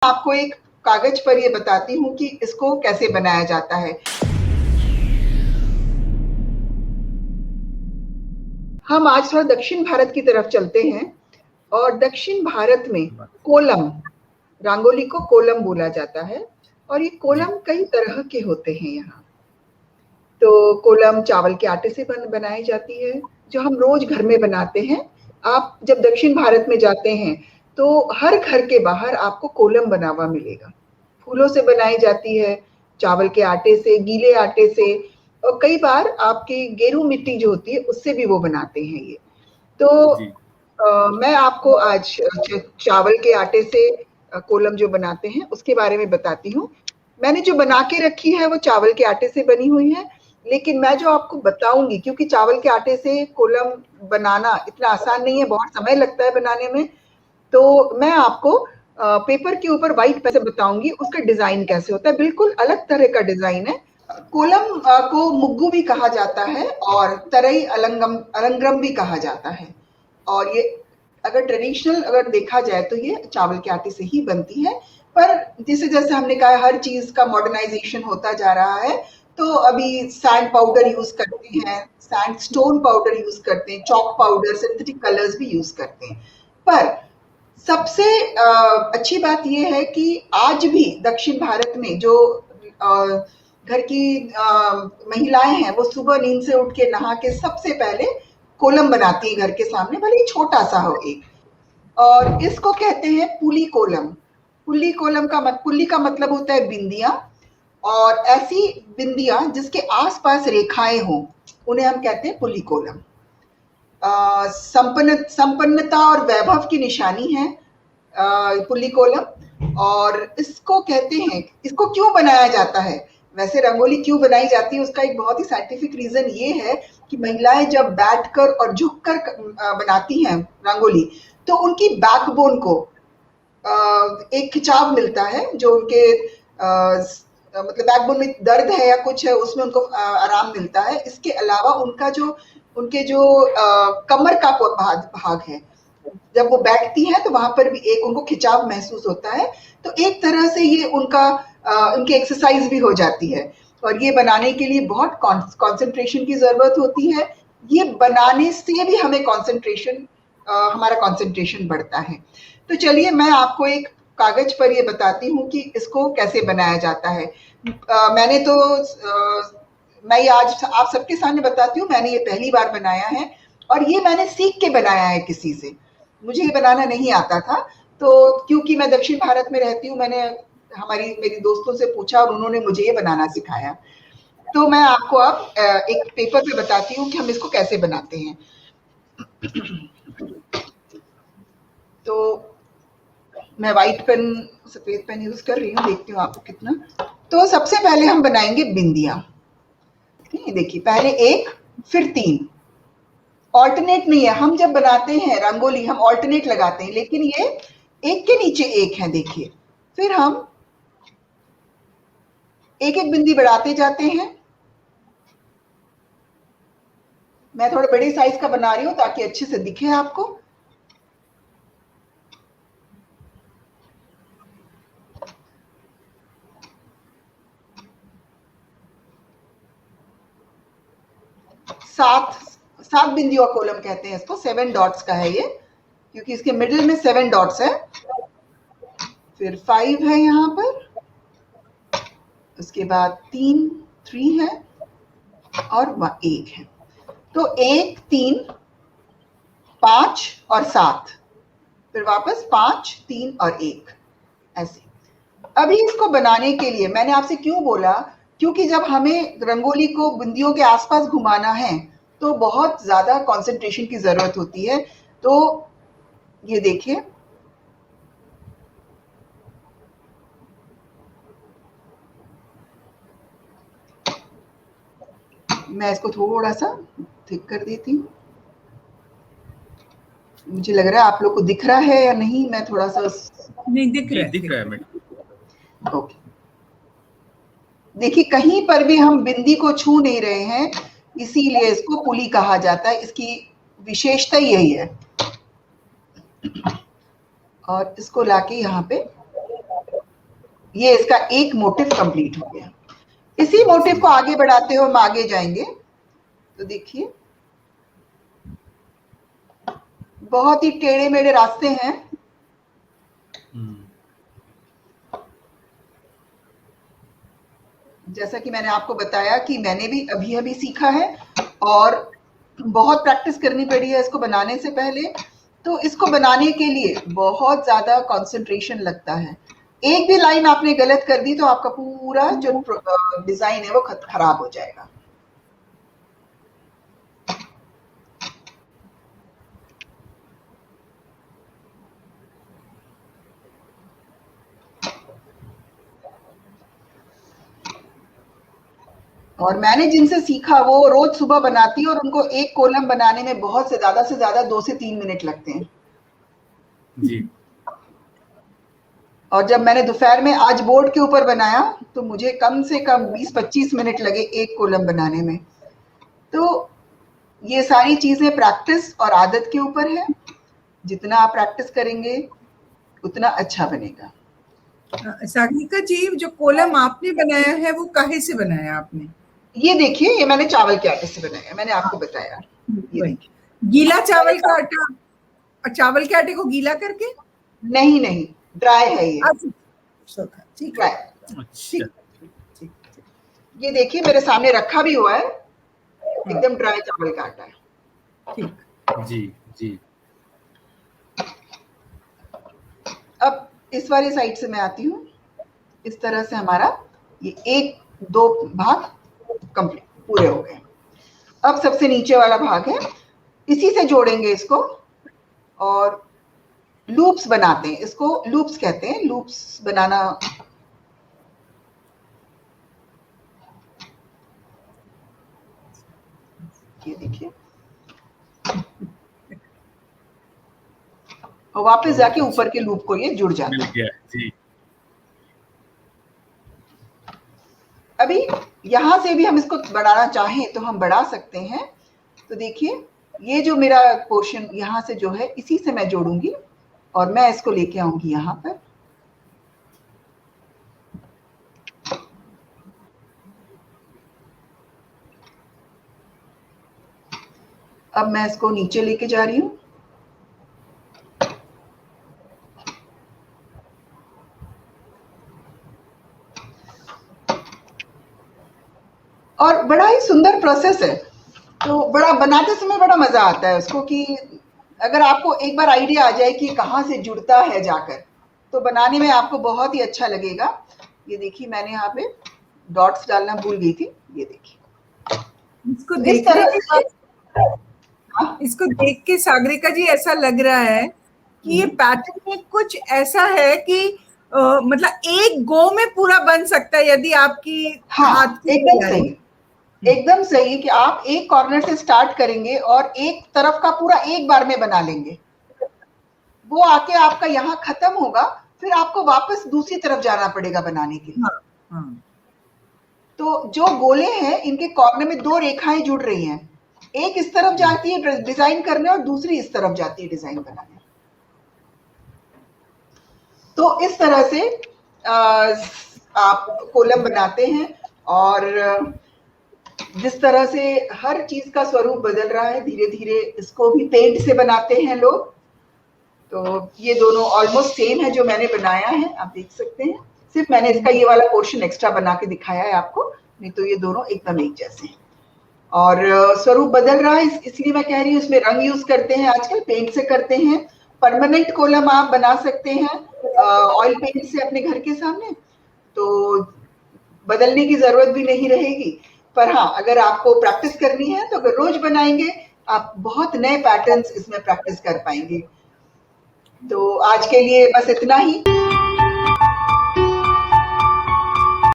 आपको एक कागज पर ये बताती हूँ कि इसको कैसे बनाया जाता है। हम आज थोड़ा दक्षिण भारत की तरफ चलते हैं और दक्षिण भारत में कोलम, रंगोली को कोलम बोला जाता है और ये कोलम कई तरह के होते हैं यहाँ। तो कोलम चावल के आटे से बनाई जाती है जो हम रोज घर में बनाते हैं। आप जब दक्षिण भारत में जाते हैं तो हर घर के बाहर आपको कोलम बना हुआ मिलेगा। फूलों से बनाई जाती है, चावल के आटे से, गीले आटे से, और कई बार आपकी गेरू मिट्टी जो होती है उससे भी वो बनाते हैं ये। तो मैं आपको आज चावल के आटे से कोलम जो बनाते हैं उसके बारे में बताती हूँ। मैंने जो बना के रखी है वो चावल के आटे से बनी हुई है, लेकिन मैं जो आपको बताऊंगी, क्योंकि चावल के आटे से कोलम बनाना इतना आसान नहीं है, बहुत समय लगता है बनाने में, तो मैं आपको पेपर के ऊपर व्हाइट पेन से बताऊंगी उसका डिजाइन कैसे होता है। बिल्कुल अलग तरह का डिजाइन है। कोलम को मुग्गू भी कहा जाता है और तरई अलंग्रम भी कहा जाता है। और ये अगर ट्रेडिशनल अगर देखा जाए तो ये चावल के आटे से ही बनती है, पर जैसे जैसे हमने कहा हर चीज का मॉडर्नाइजेशन होता जा रहा है, तो अभी सैंड पाउडर यूज करते हैं, सैंड स्टोन पाउडर यूज करते हैं, चॉक पाउडर, सिंथेटिक कलर्स भी यूज करते हैं। पर सबसे अच्छी बात यह है कि आज भी दक्षिण भारत में जो घर की महिलाएं हैं वो सुबह नींद से उठ के नहा के सबसे पहले कोलम बनाती है घर के सामने, भले ही छोटा सा हो एक, और इसको कहते हैं पुली कोलम। पुल्ली का मतलब होता है बिंदिया, और ऐसी बिंदियां जिसके आसपास रेखाएं हो उन्हें हम कहते हैं पुली कोलम। संपन्नता और वैभव की निशानी है पुल्ली कोलम। और इसको कहते हैं, इसको क्यों बनाया जाता है, वैसे रंगोली क्यों बनाई जाती है उसका एक बहुत ही साइंटिफिक रीजन ये है कि महिलाएं जब बैठकर और झुककर बनाती हैं रंगोली तो उनकी बैकबोन को एक खिंचाव मिलता है, जो उनके मतलब बैकबोन में दर्द है या कुछ है उसमें उनको आराम मिलता है। इसके अलावा उनके जो कमर का भाग है, जब वो बैठती है तो वहां पर भी एक उनको खिंचाव महसूस होता है। तो एक तरह से ये उनकी एक्सरसाइज भी हो जाती है। और ये बनाने के लिए बहुत कंसंट्रेशन की जरूरत होती है। ये बनाने से भी हमें हमारा कंसंट्रेशन बढ़ता है। तो चलिए मैं आपको एक कागज पर ये बताती हूँ कि इसको कैसे बनाया जाता है। मैं ये आज आप सबके सामने बताती हूँ, मैंने ये पहली बार बनाया है और ये मैंने सीख के बनाया है किसी से, मुझे ये बनाना नहीं आता था। तो क्योंकि मैं दक्षिण भारत में रहती हूँ, मैंने मेरी दोस्तों से पूछा और उन्होंने मुझे ये बनाना सिखाया। तो मैं आपको अब एक पेपर पे बताती हूँ कि हम इसको कैसे बनाते हैं। तो मैं व्हाइट पेन, सफेद पेन यूज कर रही हूँ, देखती हूँ आपको कितना। तो सबसे पहले हम बनाएंगे बिंदिया। देखिए पहले एक फिर तीन, ऑल्टरनेट नहीं है। हम जब बनाते हैं रंगोली हम ऑल्टरनेट लगाते हैं, लेकिन ये एक के नीचे एक है। देखिए फिर हम एक एक बिंदी बढ़ाते जाते हैं। मैं थोड़े बड़े साइज का बना रही हूं ताकि अच्छे से दिखे आपको। सात बिंदियों का कॉलम कहते हैं इसको, 7 डॉट्स का है ये, क्योंकि इसके मिडिल में 7 डॉट्स है। फिर 5 है यहाँ पर, उसके बाद 3 है और 1 है। तो 1 3 5 और 7, फिर वापस 5 3 और 1, ऐसे। अभी इसको बनाने के लिए मैंने आपसे क्यों बोला, क्योंकि जब हमें रंगोली को बिंदियों के आसपास घुमाना है तो बहुत ज्यादा कंसंट्रेशन की जरूरत होती है। तो ये देखिए मैं इसको थोड़ा सा थिक कर देती हूँ। मुझे लग रहा है आप लोग को दिख रहा है या नहीं, मैं थोड़ा सा नहीं दिख रहा है मैडम। ओके, देखिए कहीं पर भी हम बिंदी को छू नहीं रहे हैं, इसीलिए इसको पुली कहा जाता है। इसकी विशेषता यही है। और इसको लाके यहाँ पे ये इसका एक मोटिव कंप्लीट हो गया। इसी मोटिव को आगे बढ़ाते हुए हम आगे जाएंगे। तो देखिए बहुत ही टेढ़े मेढ़े रास्ते हैं। जैसा कि मैंने आपको बताया कि मैंने भी अभी अभी सीखा है और बहुत प्रैक्टिस करनी पड़ी है इसको बनाने से पहले। तो इसको बनाने के लिए बहुत ज्यादा कंसंट्रेशन लगता है। एक भी लाइन आपने गलत कर दी तो आपका पूरा जो डिजाइन है वो खराब हो जाएगा। और मैंने जिनसे सीखा वो रोज सुबह बनाती है और उनको एक कॉलम बनाने में बहुत से ज्यादा 2 से 3 मिनट लगते हैं जी। और जब मैंने दोपहर में आज बोर्ड के ऊपर बनाया तो मुझे कम से कम 20-25 मिनट लगे एक कॉलम बनाने में। तो ये सारी चीजें प्रैक्टिस और आदत के ऊपर है। जितना आप प्रैक्टिस करेंगे उतना अच्छा बनेगा। सागरिका जी, जो कॉलम आपने बनाया है वो काहे से बनाया आपने? ये देखिए, ये मैंने चावल के आटे से बनाया, मैंने आपको बताया। गीला चावल का आटा, चावल के आटे को गीला करके? नहीं नहीं, ड्राई है ये। ठीक है। ये देखिए मेरे सामने रखा भी हुआ है, एकदम ड्राई चावल का आटा है। ठीक। जी जी। अब इस वाली साइड से मैं आती हूँ। इस तरह से हमारा ये 1-2 भाग कंप्लीट पूरे हो गए। अब सबसे नीचे वाला भाग है, इसी से जोड़ेंगे इसको और लूप्स बनाते हैं। इसको लूप्स कहते हैं, लूप्स बनाना। ये देखिए और वापस जाके ऊपर के लूप को ये जुड़ जाता है। जी। अभी यहां से भी हम इसको बढ़ाना चाहें तो हम बढ़ा सकते हैं। तो देखिए ये जो मेरा पोर्शन यहां से जो है इसी से मैं जोड़ूंगी और मैं इसको लेके आऊंगी यहां पर। अब मैं इसको नीचे लेके जा रही हूं। और बड़ा ही सुंदर प्रोसेस है। तो बड़ा बनाते समय बड़ा मजा आता है उसको कि अगर आपको एक बार आइडिया आ जाए कि कहाँ से जुड़ता है जाकर, तो बनाने में आपको बहुत ही अच्छा लगेगा। ये देखिए मैंने यहाँ पे डॉट्स डालना भूल गई थी। ये देखिए इसको देख के सागरिका जी ऐसा लग रहा है कि ये पैटर्न में कुछ ऐसा है कि मतलब एक गो में पूरा बन सकता है यदि आपकी हाथ की एकदम सही, एकदम सही कि आप एक कॉर्नर से स्टार्ट करेंगे और एक तरफ का पूरा एक बार में बना लेंगे, वो आके आपका यहाँ खत्म होगा, फिर आपको वापस दूसरी तरफ जाना पड़ेगा बनाने के लिए। तो जो गोले हैं इनके कॉर्नर में 2 रेखाएं जुड़ रही हैं, एक इस तरफ जाती है डिजाइन करने और दूसरी इस तरफ जाती है डिजाइन बनाने। तो इस तरह से आप कॉलम बनाते हैं और जिस तरह से हर चीज का स्वरूप बदल रहा है धीरे धीरे, इसको भी पेंट से बनाते हैं लोग। तो ये दोनों ऑलमोस्ट सेम है जो मैंने बनाया है, आप देख सकते हैं। सिर्फ मैंने इसका ये वाला पोर्शन एक्स्ट्रा बना के दिखाया है आपको, नहीं तो ये दोनों एकदम एक जैसे हैं। और स्वरूप बदल रहा है इसलिए मैं कह रही हूँ, इसमें रंग यूज करते हैं आजकल, पेंट से करते हैं। परमानेंट कॉलम आप बना सकते हैं ऑयल पेंट से अपने घर के सामने, तो बदलने की जरूरत भी नहीं रहेगी। पर हाँ, अगर आपको प्रैक्टिस करनी है तो अगर रोज बनाएंगे आप बहुत नए पैटर्न्स इसमें प्रैक्टिस कर पाएंगे। तो आज के लिए बस इतना ही।